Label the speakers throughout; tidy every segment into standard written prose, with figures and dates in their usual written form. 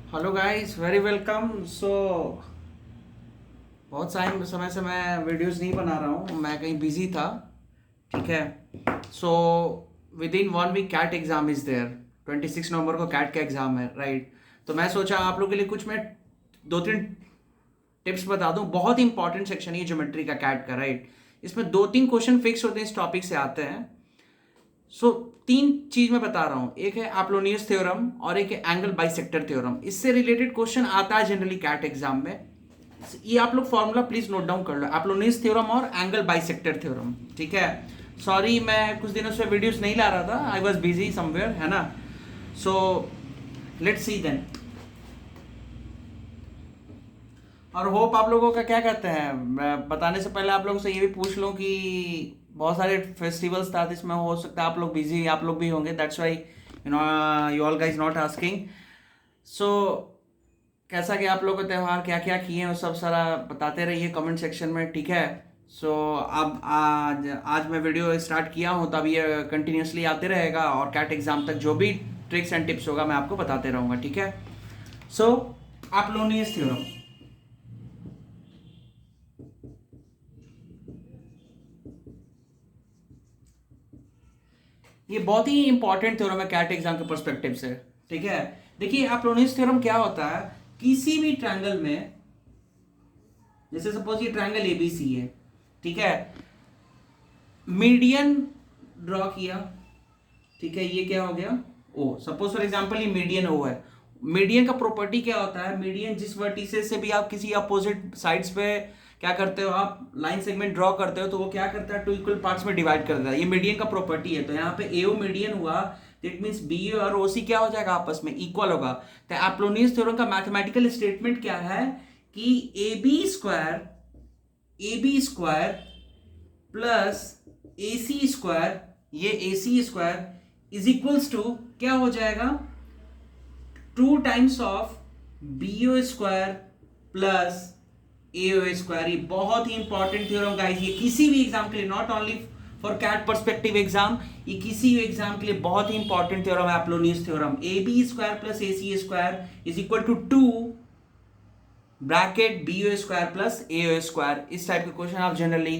Speaker 1: Hello guys, very welcome. बहुत समय से मैं वीडियोस नहीं बना रहा हूँ, मैं कहीं बिजी था। ठीक है। So within 1 week CAT exam is there. 26 नवंबर को कैट का एग्ज़ाम है, राइट। तो मैं सोचा आप लोग के लिए कुछ मैं 2-3 टिप्स बता दूं। बहुत इंपॉर्टेंट सेक्शन है ज्योमेट्री का, कैट का, राइट। इसमें 2-3 क्वेश्चन फिक्स होते हैं, इस टॉपिक से आते हैं। सो 3 चीज मैं बता रहा हूं, एक है एप्लोनियस थ्योरम और एक है एंगल बाइसेक्टर थ्योरम। इससे रिलेटेड क्वेश्चन आता है जनरली कैट एग्जाम में। ये आप लोग फॉर्मूला प्लीज नोट डाउन कर लो, एप्लोनियस थ्योरम और एंगल बाइसेक्टर थ्योरम। ठीक है। सॉरी, मैं कुछ दिनों से वीडियोस नहीं ला रहा था, आई वॉज बिजी समवेयर, है ना। So let's see then. और होप आप लोगों का क्या कहते हैं। मैं बताने से पहले आप लोगों से ये भी पूछ लूं कि बहुत सारे फेस्टिवल्स था, इसमें हो सकता है आप लोग बिजी आप लोग भी होंगे, that's why you all guys not asking. So कैसा कि आप लोग का त्यौहार क्या क्या किए हैं वो सब सारा बताते रहिए कमेंट सेक्शन में, ठीक है। सो अब आज आज मैं वीडियो स्टार्ट किया हूँ, तो अब ये कंटिन्यूसली आते रहेगा और कैट एग्जाम तक जो भी ट्रिक्स एंड टिप्स होगा मैं आपको बताते रहूँगा, ठीक है। सो एपोलोनियस थ्योरम। ये बहुत ही इंपॉर्टेंट थ्योरम है कैट एग्जाम के पर्सपेक्टिव से, ठीक है। देखिए एपोलोनियस थ्योरम क्या होता है, किसी भी ट्रायंगल में, जैसे सपोज ये ट्रायंगल एबीसी है, ठीक है। मीडियन ड्रॉ किया, ठीक है। ये क्या हो गया, ओ। सपोज फॉर एग्जांपल ये मीडियन ओ है। मीडियन का प्रॉपर्टी क्या होता है, मीडियन जिस वर्टिसेस से भी आप किसी अपोजिट साइड्स पे क्या करते हो, आप लाइन सेगमेंट ड्रॉ करते हो, तो वो क्या करता है, 2 इक्वल पार्ट्स में डिवाइड कर देता है। ये मीडियन का प्रॉपर्टी है। तो यहाँ पे एओ मीडियन हुआ, दैट मींस बी और ओसी क्या हो जाएगा, आपस में इक्वल होगा। तो एपोलोनियस थ्योरम का मैथमेटिकल स्टेटमेंट क्या है कि A B square plus A C square, ये A C square is equals to क्या हो जाएगा, 2 times of B O square plus A O square. ये बहुत ही इंपॉर्टेंट थ्योरम गाइस, ये किसी भी एग्जाम के लिए, not only for CAT perspective exam, ये किसी भी एग्जाम के लिए बहुत ही इंपॉर्टेंट थ्योरम है Apollonius theorem. A B square plus A C square is equal to 2 bracket B O square plus A O square. इस टाइप के क्वेश्चन आप जनरली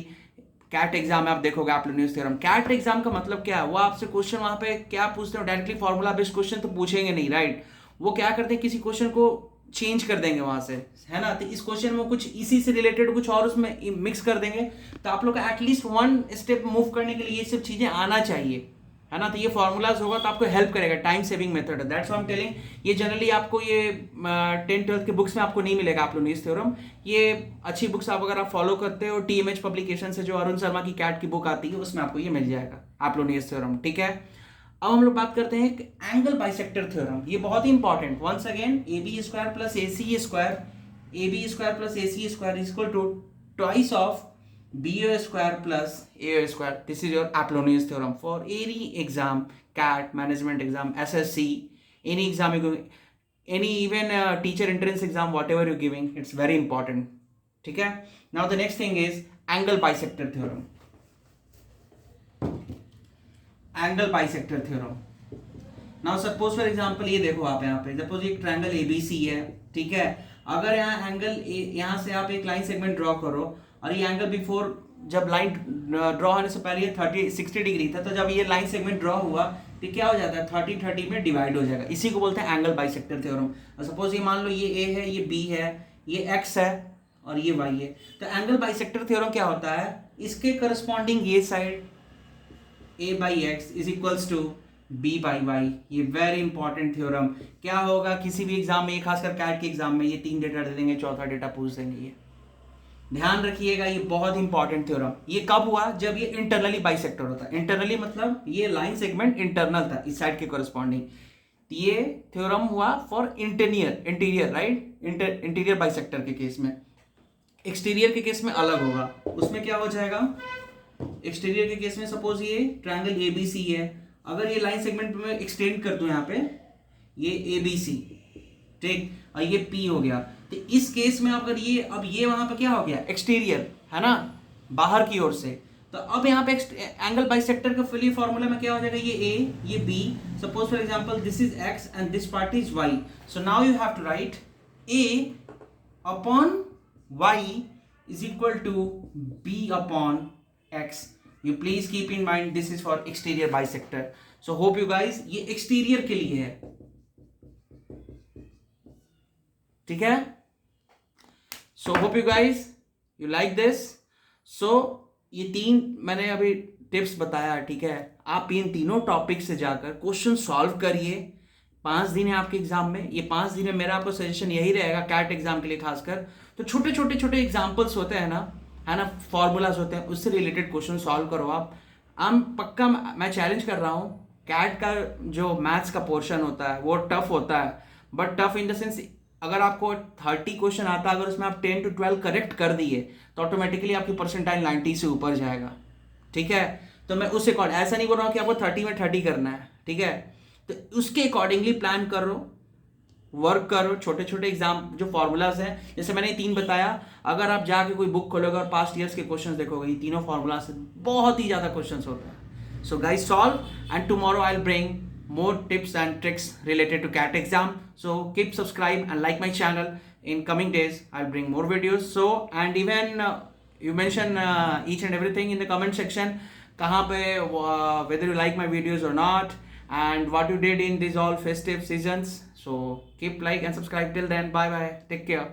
Speaker 1: कैट एग्जाम में आप देखोगे एपोलोनियस थ्योरम। कैट एग्जाम का मतलब क्या है, वो आपसे क्वेश्चन वहां पे क्या पूछते हैं, डायरेक्टली फॉर्मूला बेस्ड क्वेश्चन तो पूछेंगे नहीं, राइट। वो क्या करते हैं, किसी क्वेश्चन को चेंज कर देंगे वहां से, है ना। तो इस क्वेश्चन में कुछ इसी से रिलेटेड कुछ और उसमें मिक्स कर देंगे। तो आप लोग का एटलीस्ट 1 स्टेप मूव करने के लिए ये सब चीजें आना चाहिए, है ना। तो ये फॉर्मूलाज होगा तो आपको हेल्प करेगा, टाइम सेविंग मेथड है, that's what I am telling. ये जनरली आपको ये 10th-12th के बुक्स में आपको नहीं मिलेगा एपोलोनियस थ्योरम। ये अच्छी बुक्स आप अगर आप फॉलो करते हो, टीएमएच पब्लिकेशन से जो अरुण शर्मा की कैट की बुक आती है उसमें आपको ये मिल जाएगा एपोलोनियस थ्योरम, ठीक है। अब हम लोग बात करते हैं एंगल बाइसेक्टर थ्योरम। ये बहुत ही important, once again A B square plus A C square, A B square plus A C square is equal to twice of BO square plus AO square. This is your Apollonius theorem for any exam, CAT, management exam, SSC, any exam you go, any even teacher entrance exam, whatever you're giving, it's very important. ठीक है. Now the next thing is angle bisector theorem. Angle bisector theorem. Now suppose for example ये देखो आप यहाँ पे, suppose एक triangle ABC है, ठीक है। अगर यहाँ एंगल यहाँ से आप एक लाइन सेगमेंट ड्रॉ करो और ये एंगल बिफोर, जब लाइन ड्रॉ होने से पहले ये 60 डिग्री था, तो जब ये लाइन सेगमेंट ड्रॉ हुआ तो क्या हो जाता है, 30-30 में डिवाइड हो जाएगा। इसी को बोलते हैं एंगल बाइसेक्टर थ्योरम। सपोज ये मान लो ये ए है, ये बी है, ये एक्स है और ये वाई है। तो एंगल बाइसेक्टर थ्योरम क्या होता है, इसके करस्पॉन्डिंग ये side a by X is equals to B by Y. ये वेरी इंपॉर्टेंट थ्योरम। क्या होगा किसी भी एग्जाम में, खासकर कैट के एग्जाम में, ये 3 डेटा दे देंगे, चौथा डेटा पूछ देंगे। ये ध्यान रखिएगा, ये बहुत इंपॉर्टेंट थ्योरम। ये कब हुआ, जब ये इंटरनली बाइसेक्टर होता है। इंटरनली मतलब ये लाइन सेगमेंट इंटरनल था इस साइड के कोरस्पॉन्डिंग। ये थ्योरम हुआ for interior right, interior bisector के केस में। एक्सटीरियर के केस में अलग होगा, उसमें क्या हो जाएगा, एक्सटीरियर के केस में सपोज ये ट्रायंगल एबीसी है, अगर ये लाइन सेगमेंट में एक्सटेंड कर दूं यहाँ पे, ये एबीसी, ठीक, और ये पी हो गया, तो इस केस में अगर ये, अब ये वहां पे क्या हो गया, एक्सटीरियर है ना, बाहर की ओर से। तो अब यहाँ पे एंगल बाइसेक्टर का फिली फॉर्मूला में क्या हो जाएगा, ये ए ये B, suppose for example this is X and this part is Y, so now you have to write A upon Y is equal to B upon X. You please keep in mind this is for exterior bisector. So hope you guys, ये exterior के लिए है, ठीक है. So hope you guys you like this. So ये 3 मैंने अभी tips बताया, ठीक है. आप इन तीनों टॉपिक से जाकर क्वेश्चन सॉल्व करिए. 5 दिन है आपके एग्जाम में. ये 5 दिन में मेरा आपको सजेशन यही रहेगा कैट एग्जाम के लिए खासकर. तो छोटे छोटे एग्जाम्पल्स होते हैं ना, है ना, फॉर्मूलाज होते हैं, उससे रिलेटेड क्वेश्चन सॉल्व करो आप. पक्का मैं चैलेंज कर रहा हूँ, कैट का जो मैथ्स का पोर्शन होता है वो टफ होता है, but tough in the sense अगर आपको 30 क्वेश्चन आता है, अगर उसमें आप 10 to 12 करेक्ट कर दिए तो ऑटोमेटिकली आपकी परसेंटाइल 90 से ऊपर जाएगा, ठीक है. तो मैं उस अकॉर्डिंग ऐसा नहीं बोल रहा हूँ कि आपको 30 में 30 करना है, ठीक है. तो उसके अकॉर्डिंगली प्लान करो, वर्क करो. छोटे छोटे एग्जाम जो फॉर्मूलाज हैं, जैसे मैंने 3 बताया, अगर आप जाके कोई बुक खोलोगे और पास्ट ईयर्स के क्वेश्चंस देखोगे, ये तीनों फॉर्मूला से बहुत ही ज़्यादा क्वेश्चंस होते हैं. So guys solve and tomorrow I will bring more tips and tricks related to CAT exam. So keep subscribe and like my channel. In coming days I'll bring more videos. So and even you mention each and everything in the comment section, kahan pe whether you like my videos or not, and what you did in these all festive seasons. So keep like and subscribe. Till then, bye bye, take care.